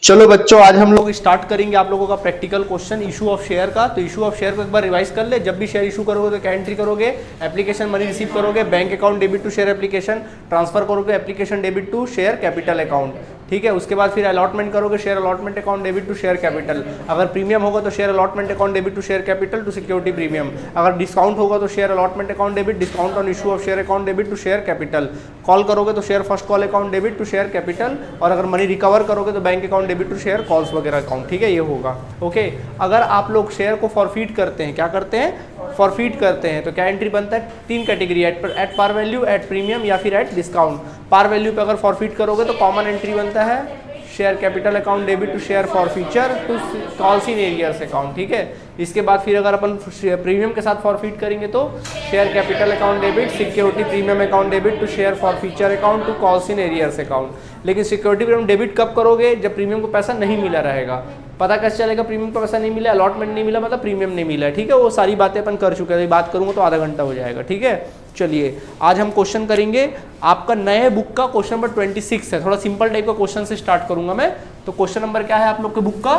चलो बच्चों, आज हम लोग स्टार्ट करेंगे आप लोगों का practical question issue of share का। तो इशू ऑफ शेयर को एक बार रिवाइज कर ले। जब भी शेयर इशू करोगे तो क्या एंट्री करोगे? एप्लीकेशन मनी रिसीव करोगे, bank account debit to share application, transfer करोगे application debit to share capital account, ठीक है। उसके बाद फिर अलॉटमेंट करोगे, share allotment account debit to share capital. अगर प्रीमियम होगा तो share allotment account debit to share capital to security premium. अगर डिस्काउंट होगा तो share allotment account debit discount on issue of share account debit to share capital. Call करोगे तो share first call account debit to share capital, और अगर money recover करोगे तो bank account debit to share calls वगैरह account, ठीक है, ये होगा। ओके, अगर आप लोग शेयर को फॉरफीट करते हैं, क्या करते हैं? फॉरफीट करते हैं, तो क्या एंट्री बनता है? 3 category, at par value, at premium या फिर एट डिस्काउंट। पार वैल्यू पे अगर फॉरफीट करोगे तो कॉमन एंट्री बनता है share capital account debit to share forfeiture to calls in arrears account, ठीक है। इसके बाद फिर अगर अपन प्रीमियम के साथ फॉरफीट करेंगे तो share capital account debit security premium account debit to share forfeiture account to calls in arrears account. लेकिन सिक्योरिटी प्रीमियम डेबिट कब करोगे? जब प्रीमियम को पैसा नहीं मिला रहेगा। पता कैसे चलेगा प्रीमियम को पैसा नहीं मिला? अलॉटमेंट नहीं मिला मतलब प्रीमियम नहीं मिला है, ठीक है। वो सारी बातें अपन कर चुके हैं, बात करूंगा तो आधा घंटा हो जाएगा, ठीक है। चलिए आज हम क्वेश्चन करेंगे आपका नए बुक का क्वेश्चन नंबर 26 है। थोड़ा सिंपल टाइप का क्वेश्चन से स्टार्ट करूंगा मैं। तो क्वेश्चन नंबर क्या है आप लोग के बुक का?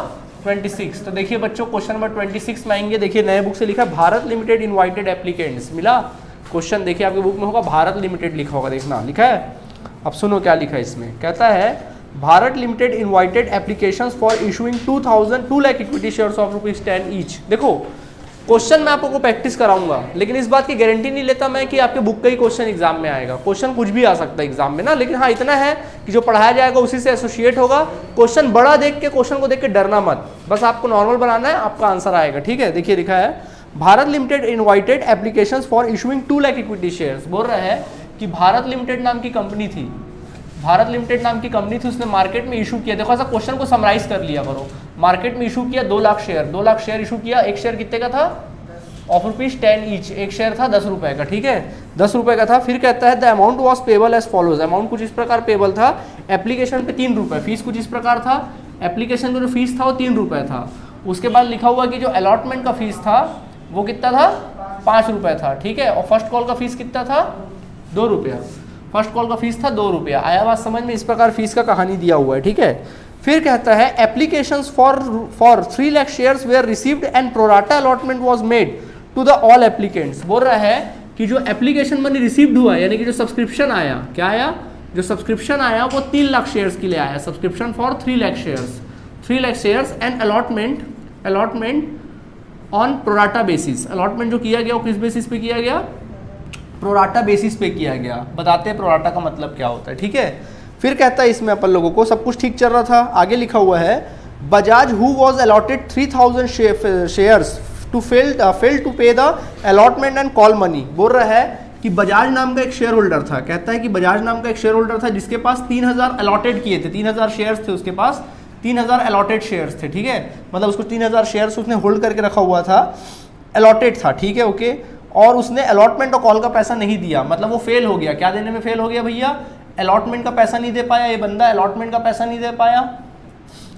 26। तो देखिए बच्चों, क्वेश्चन नंबर 26 में आएंगे। देखिए नए बुक से लिखा है भारत लिमिटेड इनवाइटेड एप्लीकेंट्स। मिला क्वेश्चन? देखिए आपके बुक में होगा भारत लिमिटेड लिखा होगा, देखना लिखा है। अब सुनो क्या लिखा है इसमें। कहता है Bharat limited invited applications for issuing 2 lakh equity shares of ₹10 each. देखो क्वेश्चन मैं आपको प्रैक्टिस कराऊंगा, लेकिन इस बात की गारंटी नहीं लेता मैं कि आपके बुक का ही क्वेश्चन एग्जाम में आएगा। क्वेश्चन कुछ भी आ सकता है एग्जाम में ना, लेकिन हाँ इतना है कि जो पढ़ाया जाएगा उसी से एसोसिएट होगा। क्वेश्चन बड़ा देख के, क्वेश्चन को देख के डरना मत, बस आपको नॉर्मल बनाना है, आपका आंसर आएगा, ठीक है। देखिए लिखा है Bharat limited invited applications for issuing 2 lakh equity shares. बोल रहा है कि भारत लिमिटेड नाम की कंपनी थी, भारत लिमिटेड नाम की कंपनी थी, उसने मार्केट में इशू किया। देखो ऐसा क्वेश्चन को समराइज कर लिया करो। मार्केट में इशू किया 2 lakh share, 2 lakh share issue किया। एक शेयर कितने का था? Of ₹10 each. एक शेयर था 10 रुपए का, ठीक है, 10 रुपए का था। फिर कहता है the amount was payable as follows. Amount कुछ इस प्रकार पेबल था। एप्लीकेशन पे 3 रुपए, फीस कुछ इस प्रकार था। एप्लीकेशन में जो फीस था वो 3 रुपए था। उसके बाद लिखा हुआ कि जो अलॉटमेंट का फीस था वो कितना था? 5 रुपए था, ठीक है। और फर्स्ट कॉल का फीस कितना था? 2 रुपया। फर्स्ट कॉल का फीस था 2 रुपया। आया बात समझ में? इस प्रकार फीस का कहानी दिया हुआ है, ठीक है। फिर कहता है applications for 3 lakh shares were received and pro rata allotment was made to the all applicants. बोल रहा है कि जो एप्लीकेशन मनी रिसीव्ड हुआ, यानी कि जो सब्सक्रिप्शन आया, क्या आया? जो सब्सक्रिप्शन आया वो 3 लाख शेयर्स के लिए आया। Subscription for 3 lakh shares, 3 lakh shares and allotment on pro rata basis. Allotment जो किया गया वो किस बेसिस पे किया गया? प्रोराटा बेसिस पे किया गया। बताते हैं प्रोराटा का मतलब क्या होता है, ठीक है। फिर कहता है इसमें अपन लोगों को सब कुछ ठीक चल रहा था। आगे लिखा हुआ है Bajaj who was allotted 3000 shares to fail to pay the allotment and call money. बोल रहा है कि बजाज नाम का एक शेयर होल्डर था। कहता है कि बजाज नाम का एक शेयर होल्डर था जिसके पास 3000 अलॉटेड किए थे, 3000 शेयर्स थे उसके पास, 3000 अलॉटेड शेयर्स थे, ठीक है। मतलब उसको 3000 शेयर्स उसने होल्ड करके रखा हुआ था, अलॉटेड था, ठीक है, ओके। और उसने अलॉटमेंट और कॉल का पैसा नहीं दिया, मतलब वो फेल हो गया। क्या देने में फेल हो गया भैया? अलॉटमेंट का पैसा नहीं दे पाया ये बंदा, अलॉटमेंट का पैसा नहीं दे पाया,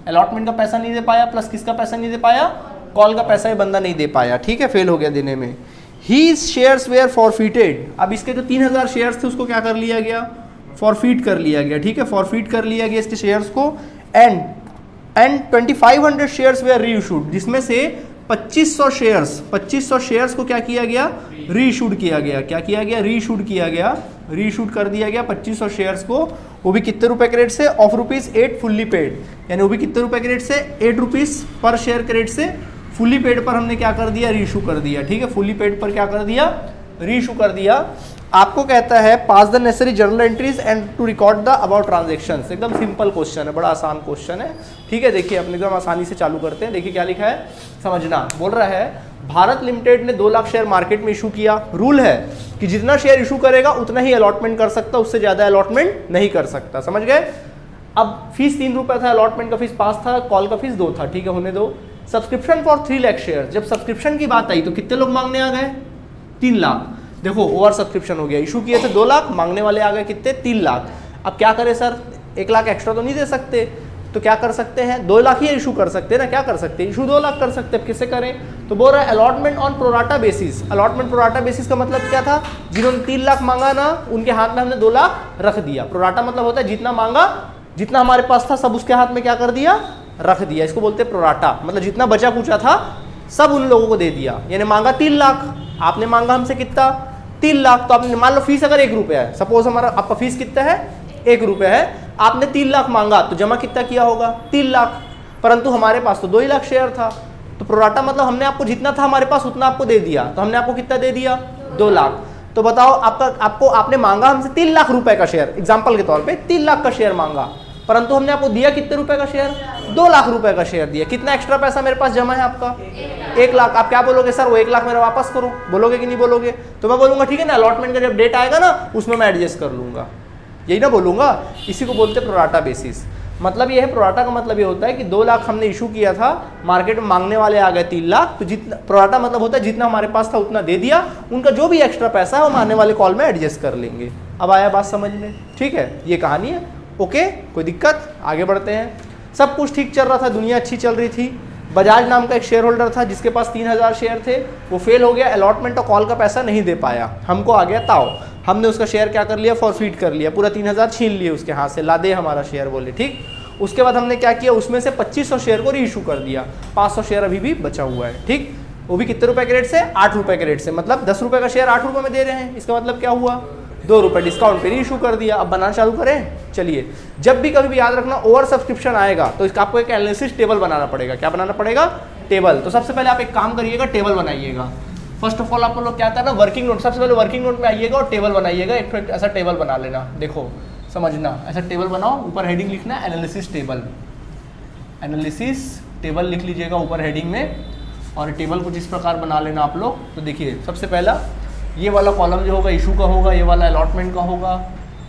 अलॉटमेंट का पैसा नहीं दे पाया, प्लस किसका पैसा नहीं दे पाया? कॉल का पैसा ये बंदा नहीं दे पाया, ठीक है, फेल हो गया देने में। ही शेयर्स वेयर फॉरफीटेड। अब इसके जो 3000 शेयर्स थे उसको क्या कर लिया गया? फॉरफीट कर लिया गया, ठीक है, फॉरफीट कर लिया गया इसके शेयर्स को। एंड 2500 शेयर्स वेयर री इशूड, जिसमें से 2500 शेयर्स को क्या किया गया? री इशूड किया गया। क्या किया गया? री इशूड किया गया, री इशूड कर दिया गया 2500 शेयर्स को। वो भी कितने रुपए के रेट से? ऑफ ₹8 फुल्ली पेड, यानी वो भी कितने रुपए के रेट से? ₹8 पर शेयर के रेट से फुल्ली पेड पर हमने क्या कर दिया? री इशू कर दिया, ठीक है। फुल्ली पेड पर क्या कर दिया? री इशू कर दिया। आपको कहता है pass the necessary journal entries and to record the about transactions. एकदम सिंपल क्वेश्चन है, बड़ा आसान क्वेश्चन है, ठीक है। देखिए अपने एकदम आसानी से चालू करते हैं। देखिए क्या लिखा है, समझना। बोल रहा है भारत लिमिटेड ने 2 लाख शेयर मार्केट में इशू किया। रूल है कि जितना शेयर इशू करेगा उतना ही अलॉटमेंट कर सकता, उससे ज्यादा अलॉटमेंट नहीं कर सकता, समझ गए। अब फीस 3 रुपए था, अलॉटमेंट का फीस 5 था, कॉल का फीस 2 था, ठीक है, होने दो। Subscription for 3 lakh share. जब सब्सक्रिप्शन की बात आई तो कितने लोग मांगने आ गए? 3 लाख। देखो ओवर सब्सक्रिप्शन हो गया, इशू किए थे 2 लाख, मांगने वाले आ गए कितने? 3 लाख। अब क्या करें सर, 1 लाख एक्स्ट्रा तो नहीं दे सकते, तो क्या कर सकते हैं? 2 लाख ही इशू कर सकते हैं ना, क्या कर सकते हैं? इशू 2 लाख कर सकते हैं, किससे करें? तो बोल रहा है allotment on pro rata basis. Allotment pro rata basis का मतलब क्या था? जिन्होंने 3 लाख मांगा ना, उनके हाथ में हमने 2 लाख रख दिया। प्रोराटा मतलब होता है जितना मांगा जितना हमारे पास था सब उसके हाथ में क्या कर दिया, रख दिया। इसको बोलते हैं प्रोराटा, मतलब जितना बचा कुचा था सब उन लोगों को दे दिया। यानी मांगा 3 लाख, आपने मांगा हमसे कितना 3 लाख, तो आपने मान लो फीस अगर 1 रुपया है, सपोज हमारा आपका फीस कितना है 1 रुपया है, आपने 3 लाख मांगा तो जमा कितना किया होगा 3 लाख, परंतु हमारे पास तो 2 ही लाख शेयर था। तो प्रोराटा मतलब हमने आपको जितना था हमारे पास उतना आपको दे दिया, तो हमने आपको कितना दे दिया 2 लाख। तो बताओ आपने मांगा हमसे 3 लाख रुपए का शेयर, एग्जाम्पल के तौर पे 3 लाख का शेयर मांगा, परंतु हमने आपको दिया कितने रुपए का शेयर, 2 लाख रुपए का शेयर दिया। कितना एक्स्ट्रा पैसा मेरे पास जमा है आपका 1 लाख। आप क्या बोलोगे, सर वो 1 लाख मेरा वापस करो, बोलोगे कि नहीं बोलोगे? तो मैं बोलूंगा ठीक है ना, अलॉटमेंट का जब डेट आएगा ना उसमें मैं एडजस्ट कर लूंगा, यही ना बोलूंगा। इसी को बोलते हैं प्रोराटा बेसिस। मतलब ये है, प्रोराटा का मतलब ये होता है कि 2 लाख हमने इशू किया था, मार्केट में मांगने वाले आ गए 3 लाख, तो जितना प्रोराटा मतलब होता है जितना हमारे पास था उतना दे दिया, उनका जो भी एक्स्ट्रा पैसा है वो आने वाले कॉल में एडजस्ट कर लेंगे। अब आया बात समझ में? ठीक है, ये कहानी है। ओके, कोई दिक्कत? आगे बढ़ते हैं। सब कुछ ठीक चल रहा था, दुनिया अच्छी चल रही थी। बजाज नाम का एक शेयर होल्डर था जिसके पास 3000 शेयर थे, वो फेल हो गया, अलॉटमेंट और कॉल का पैसा नहीं दे पाया, हमको आ गया ताव। हमने उसका शेयर क्या कर लिया, फॉरफीट कर लिया, पूरा 3000 छीन लिए उसके हाथ से, ला दे हमारा शेयर बोले। ठीक, उसके बाद हमने क्या किया, उसमें से 2500 शेयर को री इशू कर दिया, 500 शेयर अभी भी बचा हुआ है। ठीक, वो भी कितने रुपए के रेट से, 8 रुपए के रेट से, मतलब 10 रुपए का शेयर 8 रुपए में दे रहे हैं, इसका मतलब क्या हुआ 2 रुपए डिस्काउंट पे री इशू कर दिया। अब बनाना चालू करें, चलिए। जब भी कभी भी याद रखना ओवर सब्सक्रिप्शन आएगा तो इसका आपको एक एनालिसिस टेबल बनाना पड़ेगा। क्या बनाना पड़ेगा, टेबल। तो सबसे पहले आप एक काम करिएगा, टेबल बनाइएगा। फर्स्ट ऑफ ऑल आप लोग क्या करना, वर्किंग नोट, सबसे पहले वर्किंग नोट में आइएगा और टेबल बनाइएगा। एक ऐसा टेबल बना लेना, देखो समझना, ऐसा टेबल बनाओ, ऊपर हेडिंग लिखना है एनालिसिस टेबल, एनालिसिस टेबल लिख लीजिएगा ऊपर हेडिंग में। और टेबल कुछ इस प्रकार बना लेना आप लोग। तो देखिए, सबसे पहला ये वाला कॉलम जो होगा इशू का होगा, ये वाला अलॉटमेंट का होगा,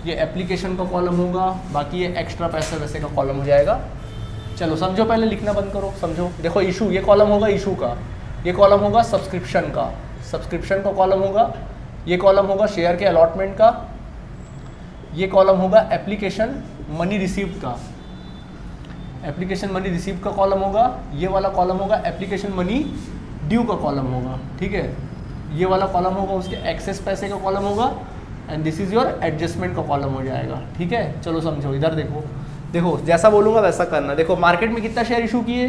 ये एप्लीकेशन का कॉलम होगा, बाकी ये एक्स्ट्रा पैसे वैसे का कॉलम हो जाएगा। चलो समझो, पहले लिखना बंद करो, समझो। देखो इशू, ये कॉलम होगा इशू का, ये कॉलम होगा सब्सक्रिप्शन का, सब्सक्रिप्शन का कॉलम होगा, ये कॉलम होगा शेयर के अलॉटमेंट का, ये कॉलम होगा एप्लीकेशन मनी रिसीव्ड का, एप्लीकेशन मनी रिसीव्ड का कॉलम होगा, ये वाला कॉलम होगा एप्लीकेशन मनी ड्यू का कॉलम होगा। ठीक है, ये वाला कॉलम होगा उसके एक्सेस पैसे का कॉलम होगा, and this is your adjustment का कॉलम हो जाएगा। ठीक है, चलो समझो, इधर देखो, देखो जैसा बोलूँगा वैसा करना। देखो मार्केट में कितना शेयर इशू किए,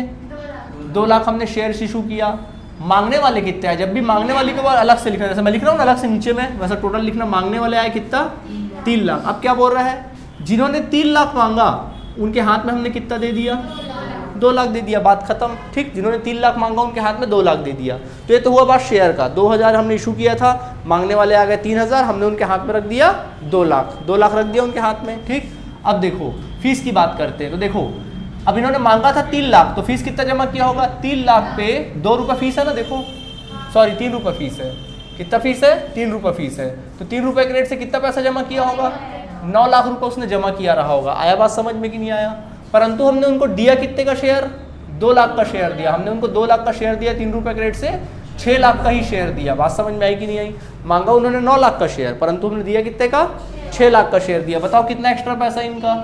2 लाख हमने शेयर इशू किया। मांगने वाले कितने आए, जब भी मांगने वाले के बाद अलग से लिखना, जैसे मैं लिख रहा हूँ ना अलग से नीचे में, वैसा टोटल लिखना। मांगने वाले आए कितना 3 लाख। अब क्या बोल रहा है, जिन्होंने 3 लाख मांगा उनके हाथ में हमने कितना दे दिया 2 लाख दे दिया, बात खत्म। ठीक, जिन्होंने 3 लाख मांगा उनके हाथ में 2 लाख दे दिया। तो ये तो हुआ बात शेयर का। 2000 हमने इशू किया था, मांगने वाले आ गए 3000, हमने उनके हाथ में रख दिया 2 लाख, 2 लाख रख दिया उनके हाथ में। ठीक, अब देखो फीस की बात करते हैं। तो देखो अब इन्होंने मांगा था 3 लाख, तो फीस कितना जमा किया होगा, 3 लाख पे 2 रुपये फीस है ना, देखो सॉरी 3 रुपये फीस है। कितना फीस है, 3 रुपये फीस है। तो 3 रुपये के रेट से कितना पैसा जमा किया होगा, 9 लाख रुपए उसने जमा किया रहा होगा। आया बात समझ में कि नहीं आया? परंतु हमने उनको दिया कितने का शेयर, 2 लाख का शेयर दिया। हमने उनको 2 लाख का शेयर दिया, 3 रुपये के रेट से 6 लाख का ही शेयर दिया। बात समझ में आई कि नहीं आई? मांगा उन्होंने 9 लाख का शेयर, परंतु हमने दिया कितने का, 6 लाख का शेयर दिया। बताओ कितना एक्स्ट्रा पैसा इनका,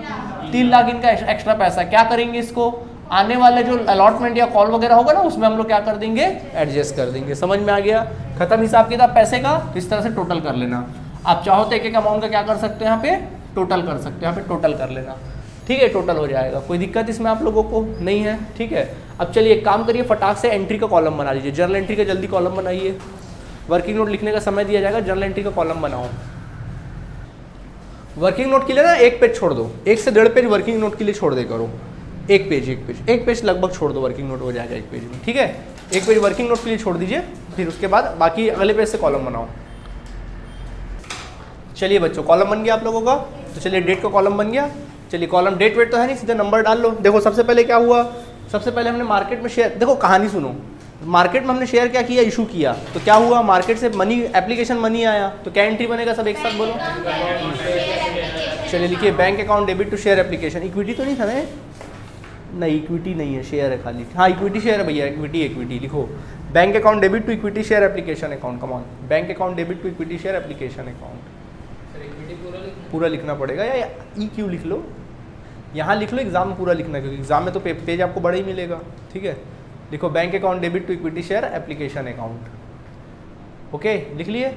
3 लाख इनका एक्स्ट्रा पैसा। क्या करेंगे इसको, आने वाले जो अलॉटमेंट या कॉल वगैरह होगा ना उसमें हम लोग क्या कर देंगे, एडजस्ट कर देंगे। समझ में आ गया? खत्म हिसाब किताब पैसे का। तो इस तरह से टोटल कर लेना। आप चाहो तो एक एक अमाउंट का क्या कर सकते हो, यहाँ पे टोटल कर सकते हो, यहाँ पे टोटल कर लेना। ठीक है, टोटल हो जाएगा, कोई दिक्कत इसमें आप लोगों को नहीं है। ठीक है, अब चलिए एक काम करिए, फटाक से एंट्री का कॉलम बना लीजिए। जर्नल एंट्री का जल्दी कॉलम बनाइए, वर्किंग नोट लिखने का समय दिया जाएगा, जर्नल एंट्री का कॉलम बनाओ। वर्किंग नोट के लिए ना 1 पेज छोड़ दो, 1 से 1.5 पेज वर्किंग नोट के लिए छोड़ दे करो। 1 पेज लगभग छोड़ दो, वर्किंग नोट हो जाएगा 1 पेज में। ठीक है, 1 पेज वर्किंग नोट के लिए छोड़ दीजिए, फिर उसके बाद बाकी अगले पेज से कॉलम बनाओ। चलिए बच्चों, कॉलम बन गया आप लोगों का। तो चलिए डेट का कॉलम बन गया। चलिए कॉलम डेट वेट तो है नहीं, सीधे नंबर डाल लो। देखो सबसे पहले क्या हुआ, सबसे पहले हमने मार्केट में शेयर, देखो कहानी सुनो, मार्केट में हमने शेयर क्या किया, इशू किया। तो क्या हुआ, मार्केट से मनी, एप्लीकेशन मनी आया। तो क्या एंट्री बनेगा, सब एक साथ बोलो। चलिए लिखिए, bank account debit to share application. Equity तो नहीं था ना, नहीं इक्विटी नहीं है, शेयर है खाली। हाँ इक्विटी शेयर है भैया, इक्विटी लिखो। Bank account debit to equity share application account, come on. Bank account debit to equity share application account. पूरा लिखना पड़ेगा, या ई क्यू लिख लो, यहाँ लिख लो, एग्जाम में पूरा लिखना, क्योंकि एग्जाम में तो पेज आपको बड़ा ही मिलेगा। ठीक है, लिखो bank account debit to equity share application account. Okay, लिख लिए?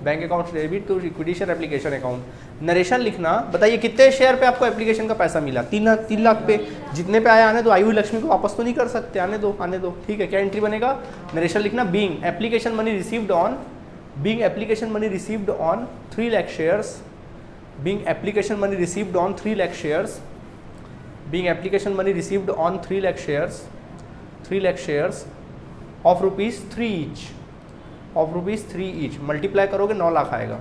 Bank account debit to equity share application account. Narration लिखना, बताइए कितने शेयर पे आपको एप्लीकेशन का पैसा मिला? 3 लाख पे। जितने पे आया आने दो, आई हुई लक्ष्मी को वापस तो नहीं कर सकते, आने दो आने दो, ठीक है। क्या एंट्री बनेगा? नरेशन लिखना, being application money received on, being application money received on 3 lakh shares, being application money received on 3 lakh shares, being application money received on 3 lakh shares, 3 lakh shares of ₹3 each, of ₹3 each. Multiply करोगे 9 लाख आएगा।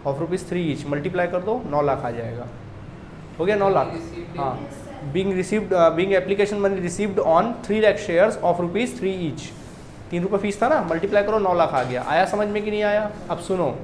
Of ₹3 each multiply कर दो 9 लाख आ जाएगा। हो गया 9 लाख। हाँ, being received, being application money received on 3 lakh shares of ₹3 each. 3 रुपये fees था ना, मल्टीप्लाई करो 9 लाख आ गया। आया समझ में कि नहीं आया? अब सुनो,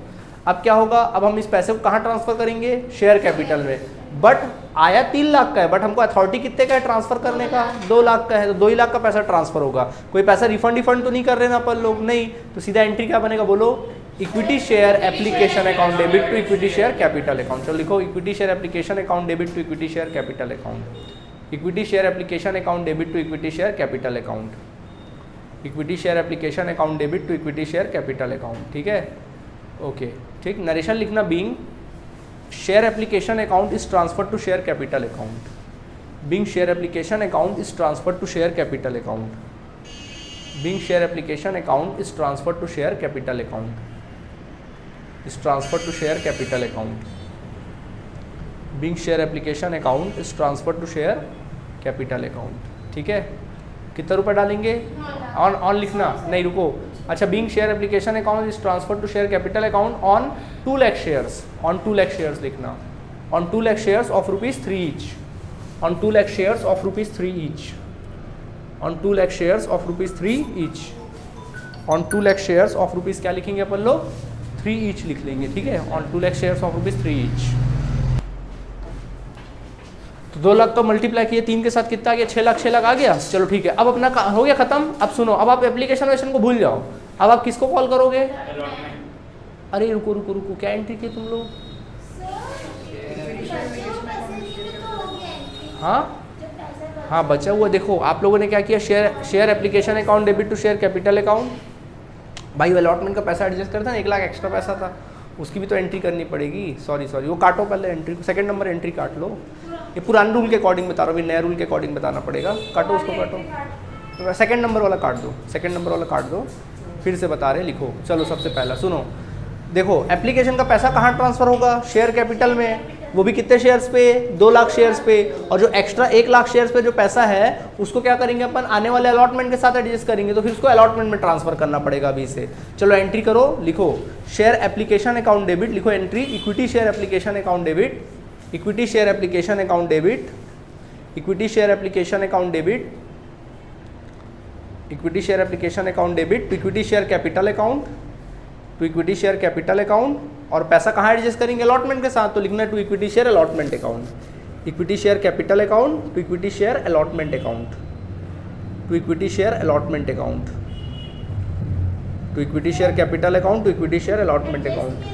अब क्या होगा, अब हम इस पैसे को कहाँ ट्रांसफर करेंगे? शेयर कैपिटल में। बट आया 3 लाख का है, बट हमको अथॉरिटी कितने का है ट्रांसफर करने का? 2 लाख का है, तो 2 ही लाख का पैसा ट्रांसफर होगा। कोई पैसा रिफंड तो नहीं कर रहे ना अपन लोग? नहीं। तो सीधा एंट्री क्या बनेगा बोलो? Equity share application account debit to equity share capital account. चलो लिखो, equity share application account debit to equity share capital account. Equity share application account debit to equity share capital account. Equity share application account debit to equity share capital account, ठीक है। Okay, ठीक। Narration लिखना, being share application account is transfer to share capital account, being share application account is transfer to share capital account, being share application account is transfer to share capital account, is transfer to share capital account, being share application account is transfer to share capital account, ठीक है। कितना रुपए डालेंगे? On लिखना, नहीं रुको। अच्छा, being share application account is transfer to share capital account on 2 lakh shares, on 2 lakh shares लिखना, on 2 lakh shares of ₹3 each, on 2 lakh shares of ₹3 each, on 2 lakh shares of ₹3 each, on 2 lakh shares of rupees क्या लिखेंगे अपन लोग? 3 each लिख लेंगे, ठीक है। On 2 lakh shares of ₹3 each. तो 2 लाख तो मल्टीप्लाई किए 3 के साथ कितना आ गया? 6 लाख, 6 लाख आ गया। चलो ठीक है, अब अपना हो गया खत्म। अब सुनो, अब आप एप्लीकेशन वेशन को भूल जाओ। अब आप किसको कॉल करोगे? अरे रुको रुको रुको, क्या एंट्री की तुम लोग? हाँ बचा हुआ, देखो आप लोगों ने क्या किया, share application account debit to share capital account. भाई अलॉटमेंट का पैसा एडजस्ट करता ना, 1 लाख एक्स्ट्रा पैसा था, उसकी भी तो एंट्री करनी पड़ेगी। सॉरी वो काटो पहले एंट्री को, सेकंड नंबर एंट्री काट लो। ये पुराने रूल के अकॉर्डिंग बता रहा हूँ, नए रूल के अकॉर्डिंग बताना पड़ेगा। काटो उसको, काटो। तो सेकंड नंबर वाला काट दो, सेकंड नंबर वाला काट दो, फिर से बता रहे, लिखो। चलो सबसे पहला सुनो, देखो एप्लीकेशन का पैसा कहाँ ट्रांसफर होगा? शेयर कैपिटल में, वो भी कितने शेयर्स पे? 2 लाख शेयर्स पे। और जो एक्स्ट्रा 1 लाख शेयर्स पे जो पैसा है उसको क्या करेंगे अपन? आने वाले अलॉटमेंट के साथ एडजस्ट करेंगे, तो फिर उसको अलॉटमेंट में ट्रांसफर करना पड़ेगा अभी से। चलो एंट्री करो, लिखो शेयर एप्लीकेशन अकाउंट डेबिट, लिखो entry equity share application account debit, equity share application account debit, equity share application account debit, equity share application account debit to equity share capital account, to equity share capital account. और पैसा कहाँ adjust करेंगे? Allotment के साथ, तो लिखना है to equity share allotment account, equity share capital account to equity share allotment account, to equity share allotment account, to equity share capital account to equity share allotment account.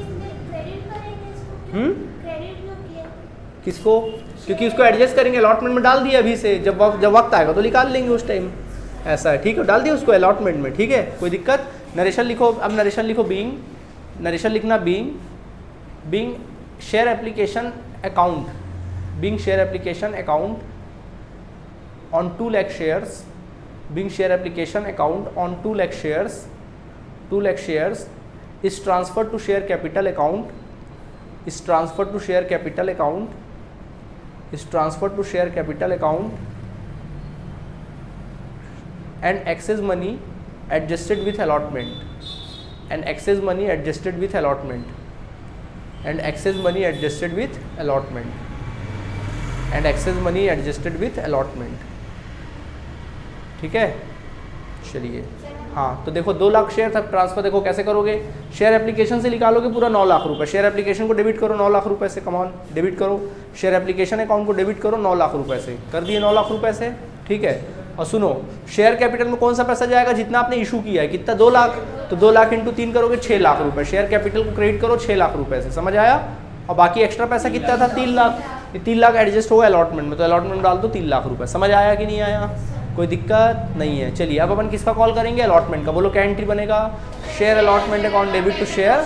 किसको? क्योंकि उसको adjust करेंगे, allotment में डाल दिया अभी से, जब वक्त आएगा तो निकाल लेंगे उस टाइम। ऐसा है, ठीक है, डाल दिया उसको अलॉटमेंट में, ठीक है, कोई दिक्कत? नरेशन लिखो, अब नरेशन लिखो, बीइंग, नरेशन लिखना being share application account, being share application account on 2 lakh shares, being share application account on 2 lakh shares, 2 lakh shares is transfer to share capital account, is transfer to share capital account, is transfer to share capital account and excess money adjusted with allotment, and excess money adjusted with allotment, and excess money adjusted with allotment, and excess money adjusted with allotment, ठीक है। चलिए हाँ, तो देखो 2 lakh share था transfer, देखो कैसे करोगे? शेयर एप्लीकेशन से निकालोगे पूरा 9 लाख रुपए, शेयर एप्लीकेशन को डेबिट करो 9 लाख रुपए से, कमॉन डेबिट करो, शेयर एप्लीकेशन अकाउंट को डेबिट करो 9 लाख रुपए से, कर दिए 9 लाख रुपए से, ठीक है। और सुनो, शेयर कैपिटल में कौन सा पैसा जाएगा? जितना आपने इशू किया है, कितना? 2 लाख, तो 2 लाख इंटू 3 करोगे 6 लाख रुपए, शेयर कैपिटल को क्रेडिट करो 6 लाख रुपए से, समझ आया? और बाकी एक्स्ट्रा पैसा कितना था? 3 लाख, ये 3 लाख एडजस्ट होगा अलॉटमेंट में, तो अलॉटमेंट में डाल दो 3 लाख रुपए, समझ आया कि नहीं आया? कोई दिक्कत नहीं है। चलिए अब अपन किसका कॉल करेंगे? अलॉटमेंट का। बोलो क्या एंट्री बनेगा? Share allotment account debit to share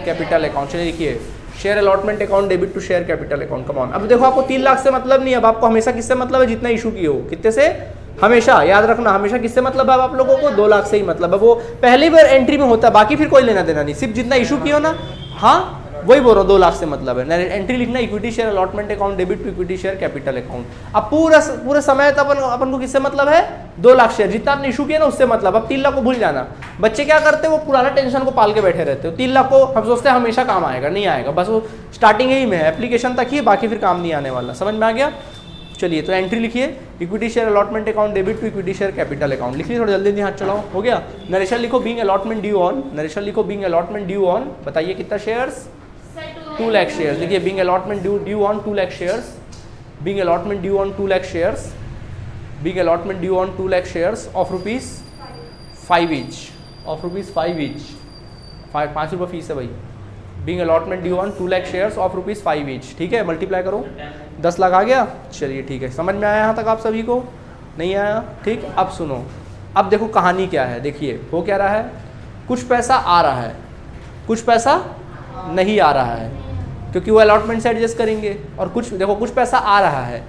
capital account. चलिए लिखिए share allotment account debit to share capital account. Come on, अब देखो आपको 3 लाख से मतलब नहीं है, अब आपको हमेशा किससे मतलब है, जितना इशू किए हो। कितने से? हमेशा याद रखना, हमेशा किससे मतलब है आप लोगों को, 2 लाख से ही मतलब है। वो पहली बार एंट्री में होता है, बाकी फिर कोई लेना देना नहीं, सिर्फ जितना इशू किया हो ना, हाँ वही बोल रहा हूँ, 2 लाख से मतलब है। एंट्री लिखना equity share allotment account debit to equity share capital account. अब पूरे समय तो अपन को किससे मतलब है, 2 लाख शेयर, जितना आपने इशू किया ना उससे मतलब। अब 3 लाख को भूल जाना। बच्चे क्या करते हैं, वो पुराना टेंशन को पाल के बैठे रहते हो। 3 लाख को हम सोचते हैं हमेशा काम आएगा, नहीं आएगा, बस वो स्टार्टिंग ही में एप्लीकेशन तक ही, बाकी फिर काम नहीं आने वाला। समझ में आ गया? चलिए तो एंट्री लिखिए equity share allotment account debit to equity share capital account. लिख लीजिए, थोड़ा जल्दी हाथ चलाओ, हो गया। नरेशन लिखो being allotment due on, narration लिखो बीइंग अलॉटमेंट ड्यू ऑन, बताइए कितना शेयर्स, 2 लाख शेयर्स। देखिए being allotment due on 2 lakh shares, being allotment due on 2 lakh shares, being allotment due on 2 lakh shares of rupees 5 each, of rupees 5 each, 5 रुपये fees है भाई। Being allotment due on 2 lakh shares of rupees 5 each, ठीक है, multiply करो, 10 लाख आ गया। चलिए ठीक है, समझ में आया यहाँ तक आप सभी को? नहीं आया? ठीक। अब सुनो, अब देखो कहानी क्या है। देखिए हो क्या रहा है, कुछ पैसा आ रहा है, कुछ पैसा नहीं आ रहा है, क्योंकि वो अलॉटमेंट से एडजस्ट करेंगे। और कुछ देखो, कुछ पैसा आ रहा है,